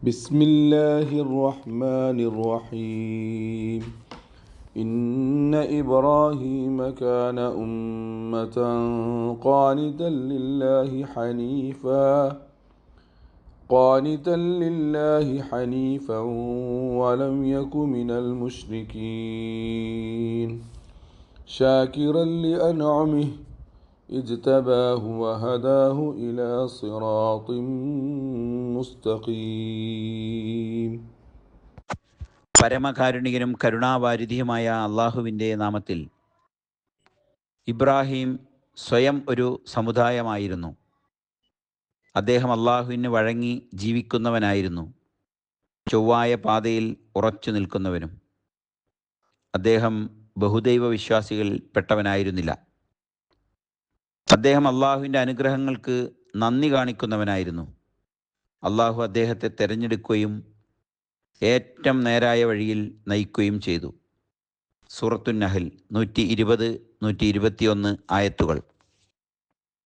بسم الله الرحمن الرحيم إن إبراهيم كان أمة قانتا لله حنيفا ولم يك من المشركين شاكرا لأنعمه اجتباه وهداه إلى صراط مستقيم. പരമകാരുണികനും കരുണാവാരിധിയുമായ അള്ളാഹുവിൻ്റെ നാമത്തിൽ. ഇബ്രാഹിം സ്വയം ഒരു സമുദായമായിരുന്നു. അദ്ദേഹം അള്ളാഹുവിന് വഴങ്ങി ജീവിക്കുന്നവനായിരുന്നു, ചൊവ്വായ പാതയിൽ ഉറച്ചു നിൽക്കുന്നവനും. അദ്ദേഹം ബഹുദൈവ വിശ്വാസികളിൽ പെട്ടവനായിരുന്നില്ല. അദ്ദേഹം അള്ളാഹുവിൻ്റെ അനുഗ്രഹങ്ങൾക്ക് നന്ദി കാണിക്കുന്നവനായിരുന്നു. അള്ളാഹു അദ്ദേഹത്തെ തിരഞ്ഞെടുക്കുകയും ഏറ്റവും നേരായ വഴിയിൽ നയിക്കുകയും ചെയ്തു. സൂറത്തുൻ നഹൽ 120-121 ആയത്തുകൾ.